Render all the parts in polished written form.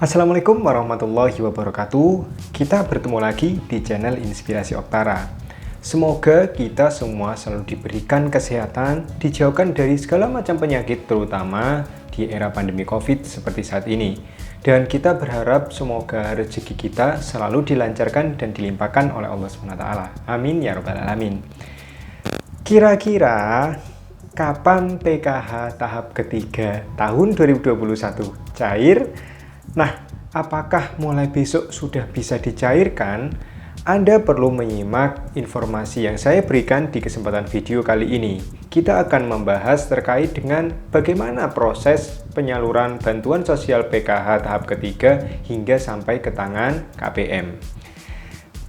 Assalamualaikum warahmatullahi wabarakatuh. Kita bertemu lagi di channel Inspirasi Oktara. Semoga kita semua selalu diberikan kesehatan, dijauhkan dari segala macam penyakit, terutama di era pandemi COVID seperti saat ini. Dan kita berharap semoga rezeki kita selalu dilancarkan dan dilimpahkan oleh Allah SWT. Amin ya rabbal alamin. Kira-kira kapan PKH tahap ketiga tahun 2021 cair? Nah, apakah mulai besok sudah bisa dicairkan? Anda perlu menyimak informasi yang saya berikan di kesempatan video kali ini. Kita akan membahas terkait dengan bagaimana proses penyaluran bantuan sosial PKH tahap ketiga hingga sampai ke tangan KPM.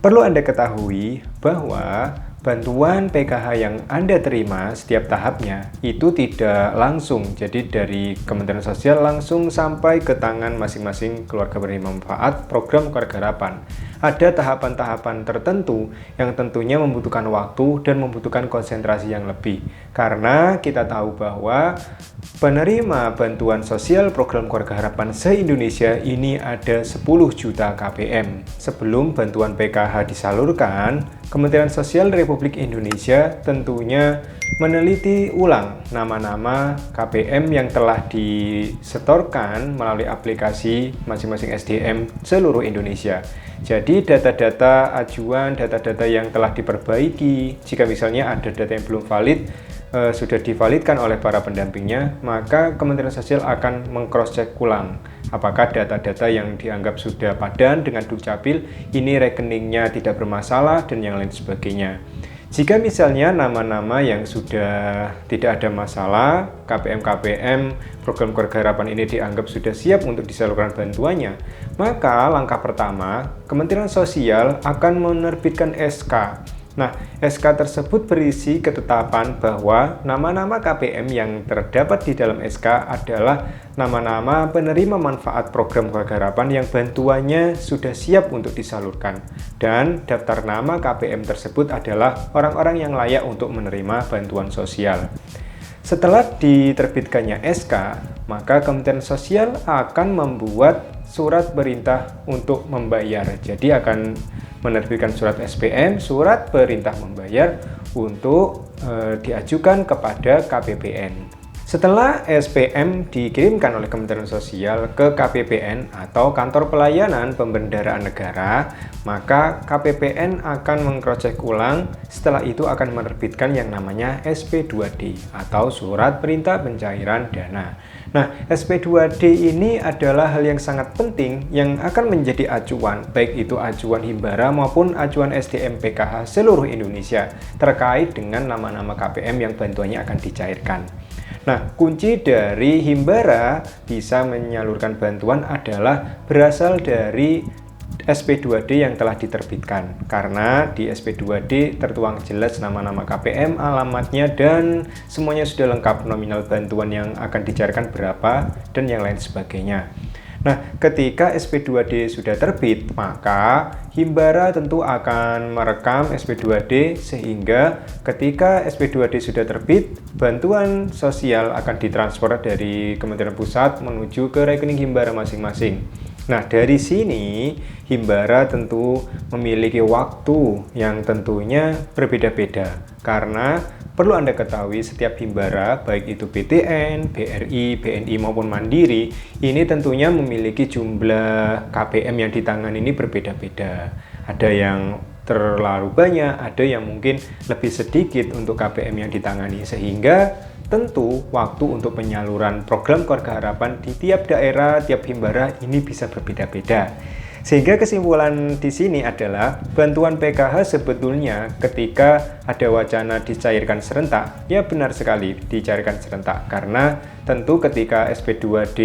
Perlu Anda ketahui bahwa bantuan PKH yang Anda terima setiap tahapnya itu tidak langsung, jadi dari Kementerian Sosial langsung sampai ke tangan masing-masing keluarga penerima manfaat program Keluarga Harapan. Ada tahapan-tahapan tertentu yang tentunya membutuhkan waktu dan membutuhkan konsentrasi yang lebih. Karena kita tahu bahwa penerima bantuan sosial program Keluarga Harapan se-Indonesia ini ada 10 juta KPM. Sebelum bantuan PKH disalurkan, Kementerian Sosial Republik Indonesia tentunya meneliti ulang nama-nama KPM yang telah disetorkan melalui aplikasi masing-masing SDM seluruh Indonesia. Jadi data-data ajuan, data-data yang telah diperbaiki, jika misalnya ada data yang belum valid, sudah divalidkan oleh para pendampingnya, maka Kementerian Sosial akan meng-cross-check ulang apakah data-data yang dianggap sudah padan dengan Dukcapil ini rekeningnya tidak bermasalah dan yang lain sebagainya. Jika misalnya nama-nama yang sudah tidak ada masalah, KPM-KPM program Keluarga Harapan ini dianggap sudah siap untuk disalurkan bantuannya, maka langkah pertama, Kementerian Sosial akan menerbitkan SK. Nah, SK tersebut berisi ketetapan bahwa nama-nama KPM yang terdapat di dalam SK adalah nama-nama penerima manfaat program Keluarga Harapan yang bantuannya sudah siap untuk disalurkan. Dan daftar nama KPM tersebut adalah orang-orang yang layak untuk menerima bantuan sosial. Setelah diterbitkannya SK, maka Kementerian Sosial akan membuat surat perintah untuk membayar. Jadi akan menerbitkan surat SPM, surat perintah membayar untuk diajukan kepada KPPN. Setelah SPM dikirimkan oleh Kementerian Sosial ke KPPN atau Kantor Pelayanan Pembendaraan Negara, maka KPPN akan mengcross-check ulang. Setelah itu akan menerbitkan yang namanya SP2D atau Surat Perintah Pencairan Dana. Nah, SP2D ini adalah hal yang sangat penting yang akan menjadi acuan, baik itu acuan Himbara maupun acuan SDM PKH seluruh Indonesia terkait dengan nama-nama KPM yang bantuannya akan dicairkan. Nah, kunci dari Himbara bisa menyalurkan bantuan adalah berasal dari SP2D yang telah diterbitkan. Karena di SP2D tertuang jelas nama-nama KPM, alamatnya, dan semuanya sudah lengkap, nominal bantuan yang akan dicairkan berapa, dan yang lain sebagainya. Nah, ketika SP2D sudah terbit, maka Himbara tentu akan merekam SP2D sehingga ketika SP2D sudah terbit, bantuan sosial akan ditransfer dari Kementerian Pusat menuju ke rekening Himbara masing-masing. Nah, dari sini Himbara tentu memiliki waktu yang tentunya berbeda-beda karena perlu Anda ketahui setiap Himbara, baik itu BTN, BRI, BNI maupun Mandiri, ini tentunya memiliki jumlah KPM yang ditangani ini berbeda-beda. Ada yang terlalu banyak, ada yang mungkin lebih sedikit untuk KPM yang ditangani, sehingga tentu waktu untuk penyaluran program Keluarga Harapan di tiap daerah, tiap Himbara ini bisa berbeda-beda. Sehingga kesimpulan di sini adalah bantuan PKH sebetulnya ketika ada wacana dicairkan serentak, ya benar sekali dicairkan serentak karena tentu ketika SP2D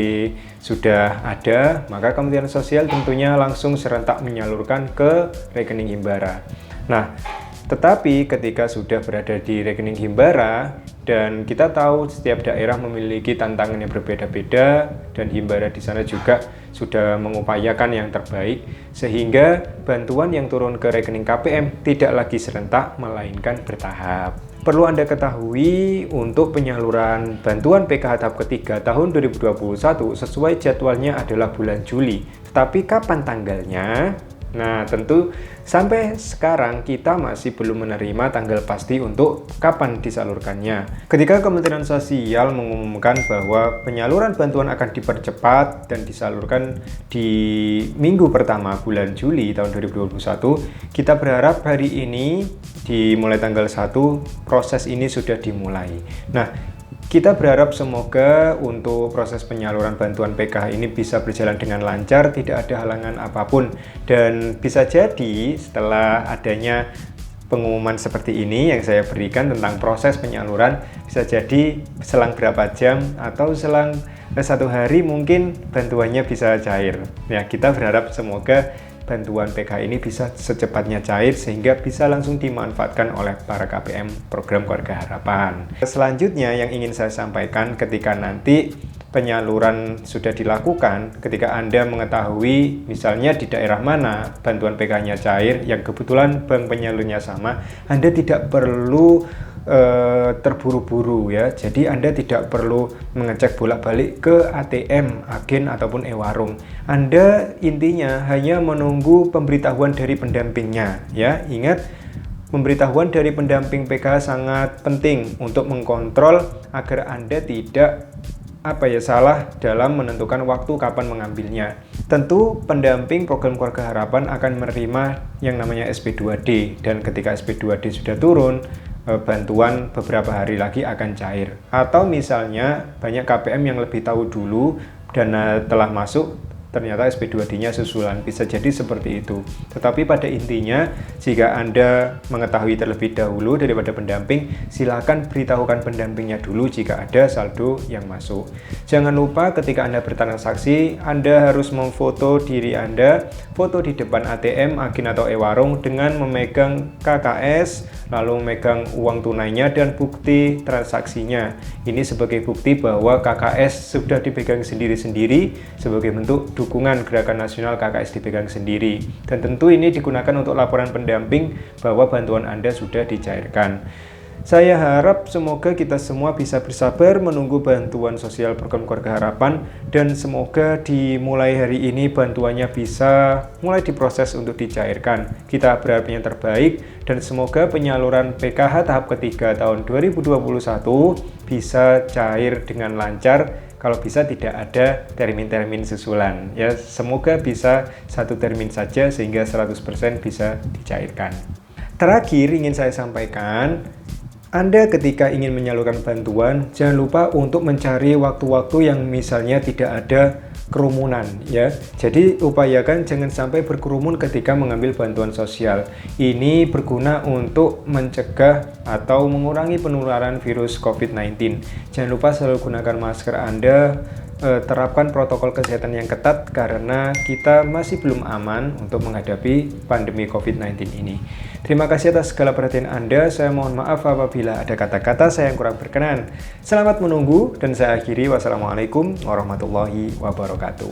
sudah ada, maka Kementerian Sosial tentunya langsung serentak menyalurkan ke rekening Himbara. Nah, tetapi ketika sudah berada di rekening Himbara dan kita tahu setiap daerah memiliki tantangan yang berbeda-beda dan Himbara di sana juga sudah mengupayakan yang terbaik sehingga bantuan yang turun ke rekening KPM tidak lagi serentak melainkan bertahap. perlu Anda ketahui untuk penyaluran bantuan PKH tahap ketiga tahun 2021 sesuai jadwalnya adalah bulan Juli. Tetapi kapan tanggalnya? Nah, tentu sampai sekarang kita masih belum menerima tanggal pasti untuk kapan disalurkannya. Ketika Kementerian Sosial mengumumkan bahwa penyaluran bantuan akan dipercepat dan disalurkan di minggu pertama bulan Juli tahun 2021, kita berharap hari ini dimulai tanggal 1 proses ini sudah dimulai. Nah, kita berharap semoga untuk proses penyaluran bantuan PKH ini bisa berjalan dengan lancar, tidak ada halangan apapun. Dan bisa jadi setelah adanya pengumuman seperti ini yang saya berikan tentang proses penyaluran, bisa jadi selang berapa jam atau selang 1 hari mungkin bantuannya bisa cair. Ya, kita berharap semoga bantuan PKH ini bisa secepatnya cair sehingga bisa langsung dimanfaatkan oleh para KPM program Keluarga Harapan. Selanjutnya yang ingin saya sampaikan ketika nanti penyaluran sudah dilakukan, ketika Anda mengetahui misalnya di daerah mana bantuan PKH-nya cair yang kebetulan bank penyalurnya sama, Anda tidak perlu terburu-buru ya. Jadi Anda tidak perlu mengecek bolak-balik ke ATM, agen ataupun e-warung. Anda intinya hanya menunggu pemberitahuan dari pendampingnya ya. Ingat, pemberitahuan dari pendamping PKH sangat penting untuk mengkontrol agar Anda tidak salah dalam menentukan waktu kapan mengambilnya. Tentu pendamping program Keluarga Harapan akan menerima yang namanya SP2D, dan ketika SP2D sudah turun, bantuan beberapa hari lagi akan cair. Atau misalnya banyak KPM yang lebih tahu dulu dana telah masuk, ternyata SP2D-nya susulan, bisa jadi seperti itu. Tetapi pada intinya, jika Anda mengetahui terlebih dahulu daripada pendamping, silakan beritahukan pendampingnya dulu jika ada saldo yang masuk. Jangan lupa ketika Anda bertransaksi, Anda harus memfoto diri Anda, foto di depan ATM, agen atau e-warung dengan memegang KKS, lalu memegang uang tunainya dan bukti transaksinya. Ini sebagai bukti bahwa KKS sudah dipegang sendiri-sendiri sebagai bentuk dukungan gerakan nasional KKS dipegang sendiri. Dan tentu ini digunakan untuk laporan pendamping bahwa bantuan Anda sudah dicairkan. Saya harap semoga kita semua bisa bersabar menunggu bantuan sosial program Keluarga Harapan, dan semoga dimulai hari ini bantuannya bisa mulai diproses untuk dicairkan. Kita berharap yang terbaik, dan semoga penyaluran PKH tahap ketiga tahun 2021 bisa cair dengan lancar. Kalau bisa tidak ada termin-termin susulan ya, semoga bisa 1 termin saja sehingga 100% bisa dicairkan. Terakhir ingin saya sampaikan, Anda ketika ingin menyalurkan bantuan, jangan lupa untuk mencari waktu-waktu yang misalnya tidak ada kerumunan ya. Jadi upayakan jangan sampai berkerumun ketika mengambil bantuan sosial. Ini berguna untuk mencegah atau mengurangi penularan virus COVID-19. Jangan lupa selalu gunakan masker Anda, terapkan protokol kesehatan yang ketat karena kita masih belum aman untuk menghadapi pandemi COVID-19 ini. Terima kasih atas segala perhatian Anda. Saya mohon maaf apabila ada kata-kata saya yang kurang berkenan. Selamat menunggu, dan saya akhiri. Wassalamualaikum warahmatullahi wabarakatuh.